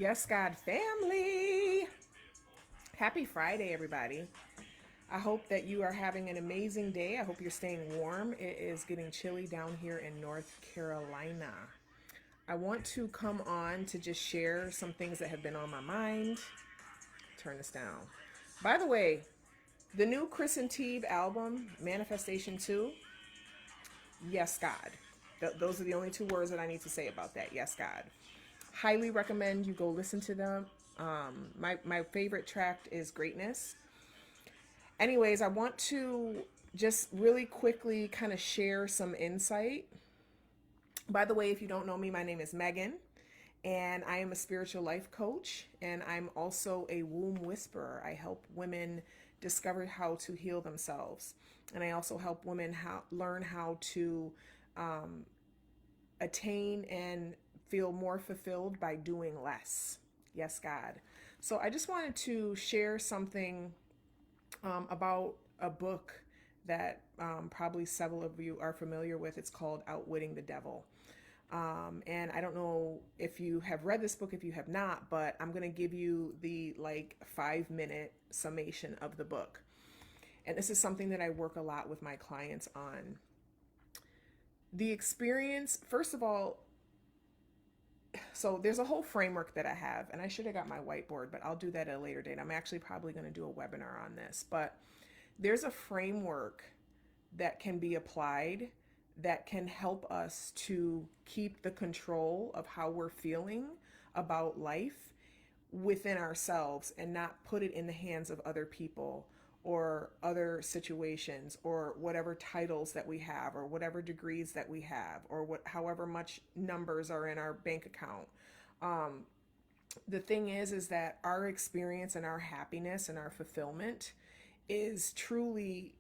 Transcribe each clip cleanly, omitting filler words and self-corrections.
Yes, God family. Happy Friday, everybody. I hope that you are having an amazing day. I hope you're staying warm. It is getting chilly down here in North Carolina. I want to come on to just share some things that have been on my mind. Turn this down. By the way, the new Chris and Teve album, Manifestation 2, yes, God. Those are the only two words that I need to say about that. Yes, God. Highly recommend you go listen to them. My favorite track is Greatness. Anyways, I want to just really quickly kind of share some insight. By the way, if you don't know me, my name is Megan, and I am a spiritual life coach, and I'm also a womb whisperer. I help women discover how to heal themselves, and I also help women learn how to um, attain and feel more fulfilled by doing less. Yes, God. So I just wanted to share something about a book that probably several of you are familiar with. It's called Outwitting the Devil. And I don't know if you have read this book, if you have not, but I'm going to give you the like 5 minute summation of the book. And this is something that I work a lot with my clients on. The experience, first of all, so there's a whole framework that I have, and I should have got my whiteboard, but I'll do that at a later date. I'm actually probably going to do a webinar on this, but there's a framework that can be applied that can help us to keep the control of how we're feeling about life within ourselves and not put it in the hands of other people or other situations or whatever titles that we have or whatever degrees that we have or however much numbers are in our bank account. um, the thing is that our experience and our happiness and our fulfillment is truly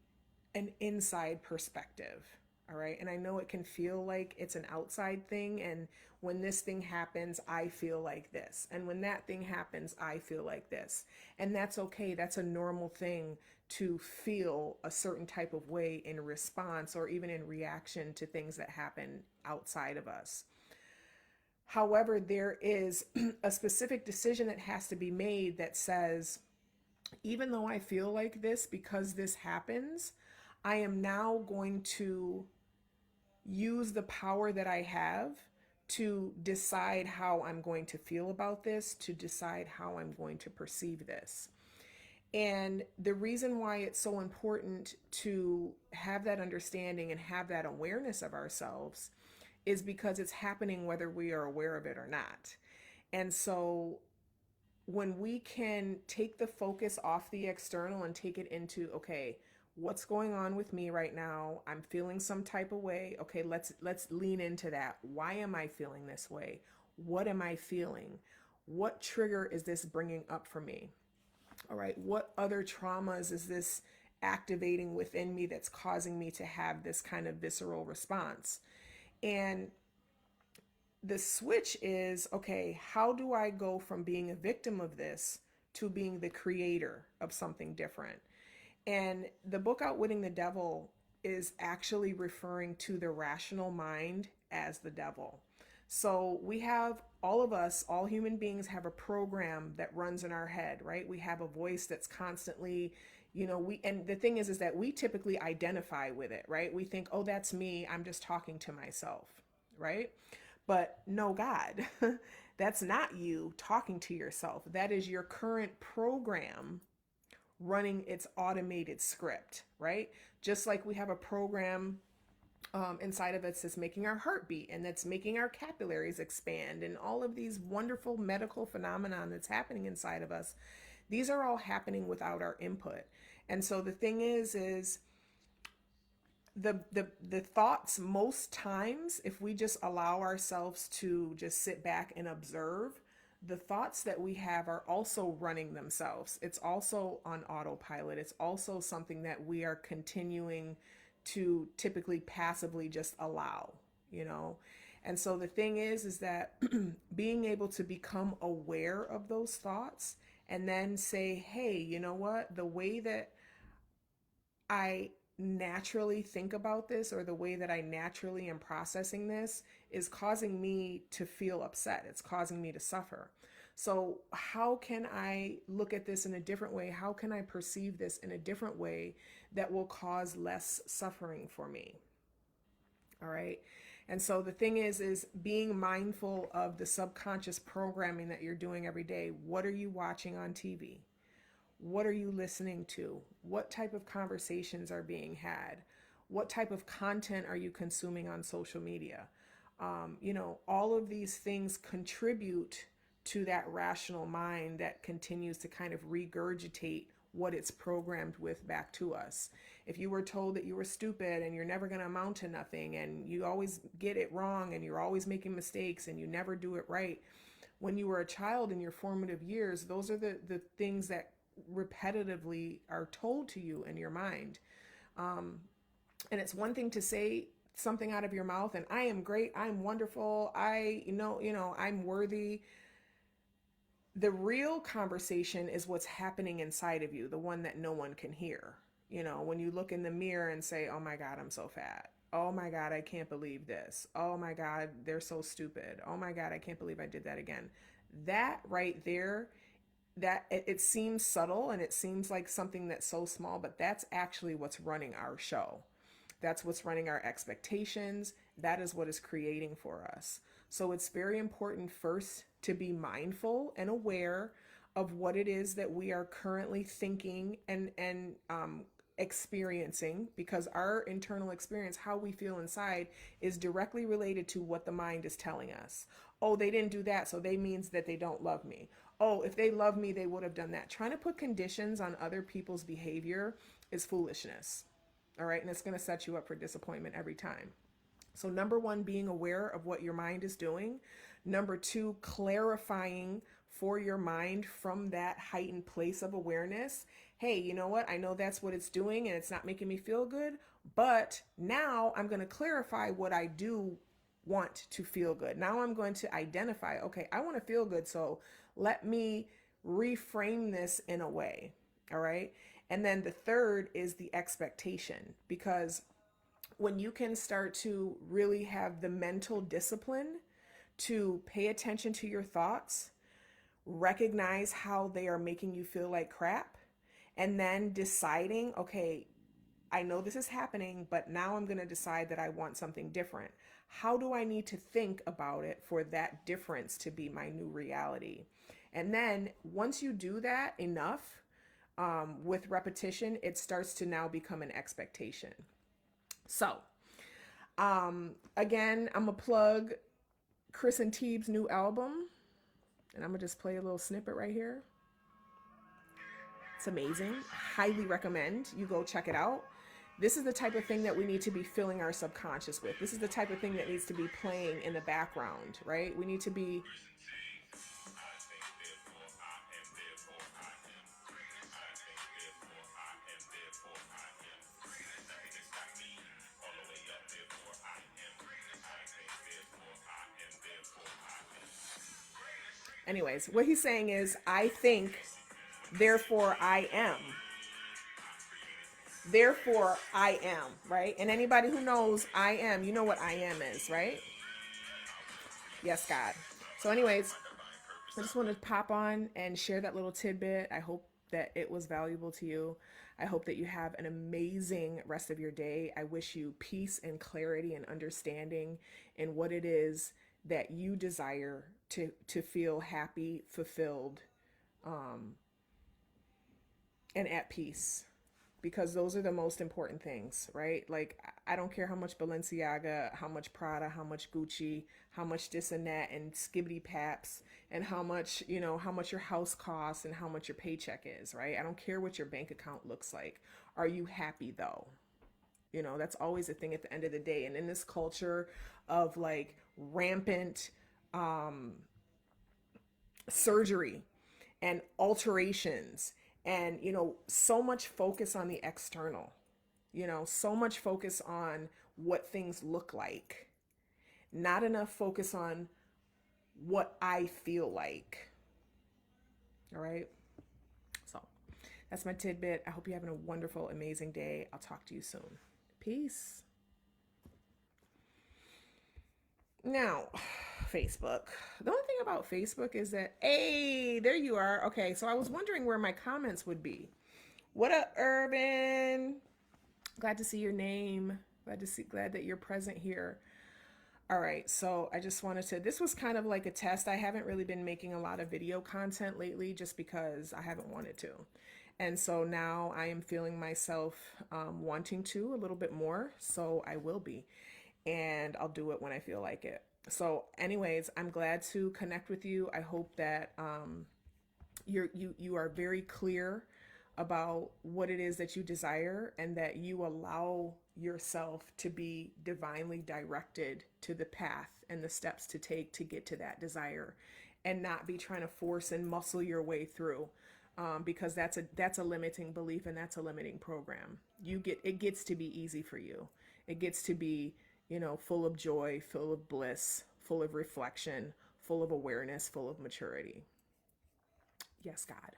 an inside perspective. All right. And I know it can feel like it's an outside thing. And when this thing happens, I feel like this. And when that thing happens, I feel like this. And that's okay. That's a normal thing to feel a certain type of way in response or even in reaction to things that happen outside of us. However, there is a specific decision that has to be made that says, even though I feel like this because this happens, I am now going to use the power that I have to decide how I'm going to feel about this, to decide how I'm going to perceive this. And the reason why it's so important to have that understanding and have that awareness of ourselves is because it's happening whether we are aware of it or not. And so when we can take the focus off the external and take it into, okay, what's going on with me right now? I'm feeling some type of way. Okay, let's lean into that. Why am I feeling this way? What am I feeling? What trigger is this bringing up for me? All right, what other traumas is this activating within me that's causing me to have this kind of visceral response? And the switch is, okay, how do I go from being a victim of this to being the creator of something different? And the book Outwitting the Devil is actually referring to the rational mind as the devil. So we have, all of us, all human beings have a program that runs in our head, right? We have a voice that's constantly, and the thing is that we typically identify with it, right? We think, oh, that's me. I'm just talking to myself, right? But no, God, that's not you talking to yourself. That is your current program running its automated script, right? Just like we have a program inside of us that's making our heart beat and that's making our capillaries expand and all of these wonderful medical phenomenon that's happening inside of us. These are all happening without our input. And so the thing is the thoughts, most times, if we just allow ourselves to just sit back and observe, the thoughts that we have are also running themselves. It's also on autopilot. It's also something that we are continuing to typically passively just allow, you know. And so the thing is that being able to become aware of those thoughts and then say, hey, you know what, the way that I naturally think about this or the way that I naturally am processing this is causing me to feel upset. It's causing me to suffer. So how can I look at this in a different way? How can I perceive this in a different way that will cause less suffering for me? All right. And so the thing is being mindful of the subconscious programming that you're doing every day. What are you watching on TV? What are you listening to? What type of conversations are being had? What type of content are you consuming on social media? All of these things contribute to that rational mind that continues to kind of regurgitate what it's programmed with back to us. If you were told that you were stupid and you're never going to amount to nothing and you always get it wrong and you're always making mistakes and you never do it right, when you were a child in your formative years, those are the things that repetitively are told to you in your mind. And it's one thing to say something out of your mouth and I am great, I'm wonderful, I'm worthy. The real conversation is what's happening inside of you, the one that no one can hear. When you look in the mirror and say, oh my God, I'm so fat. Oh my God, I can't believe this. Oh my God, they're so stupid. Oh my God, I can't believe I did that again. That right there, that it seems subtle and it seems like something that's so small, but that's actually what's running our show. That's what's running our expectations. That is what is creating for us. So it's very important first to be mindful and aware of what it is that we are currently thinking and experiencing, because our internal experience, how we feel inside, is directly related to what the mind is telling us. Oh, they didn't do that, so they means that they don't love me. Oh, if they love me, they would have done that. Trying to put conditions on other people's behavior is foolishness. All right. And it's going to set you up for disappointment every time. So, number one, being aware of what your mind is doing. Number two, clarifying for your mind from that heightened place of awareness. Hey, you know what? I know that's what it's doing and it's not making me feel good, but now I'm going to clarify what I do want to feel good. Now I'm going to identify, okay, I want to feel good. So let me reframe this in a way. All right. And then the third is the expectation, because when you can start to really have the mental discipline to pay attention to your thoughts, recognize how they are making you feel like crap, and then deciding, okay, I know this is happening, but now I'm going to decide that I want something different. How do I need to think about it for that difference to be my new reality? And then once you do that enough, with repetition, it starts to now become an expectation. So, again, I'm going to plug Chris and Teeb's new album, and I'm going to just play a little snippet right here. It's amazing. Highly recommend you go check it out. This is the type of thing that we need to be filling our subconscious with. This is the type of thing that needs to be playing in the background, right? We need to be anyways, what he's saying is, I think, therefore I am. Therefore I am, right? And anybody who knows I am, you know what I am is, right? Yes, God. So anyways, I just wanted to pop on and share that little tidbit. I hope that it was valuable to you. I hope that you have an amazing rest of your day. I wish you peace and clarity and understanding in what it is that you desire to feel happy, fulfilled, and at peace, because those are the most important things, right? Like, I don't care how much Balenciaga, how much Prada, how much Gucci, how much this and that and skibbity paps, and how much, how much your house costs and how much your paycheck is, right? I don't care what your bank account looks like. Are you happy though? That's always a thing at the end of the day. And in this culture of like rampant surgery and alterations and so much focus on the external, so much focus on what things look like, not enough focus on what I feel like. All right, so that's my tidbit. I hope you're having a wonderful, amazing day. I'll talk to you soon. Peace. Now, Facebook. The only thing about Facebook is that, hey, there you are. Okay, so I was wondering where my comments would be. What up, Urban? Glad to see your name. Glad that you're present here. All right, so I just wanted to, this was kind of like a test. I haven't really been making a lot of video content lately just because I haven't wanted to. And so now I am feeling myself wanting to a little bit more, so I will be. And I'll do it when I feel like it. So anyways, I'm glad to connect with you. I hope that you are very clear about what it is that you desire and that you allow yourself to be divinely directed to the path and the steps to take to get to that desire, and not be trying to force and muscle your way through, because that's a limiting belief, and that's a limiting program. It gets to be easy for you. It gets to be, full of joy, full of bliss, full of reflection, full of awareness, full of maturity. Yes, God.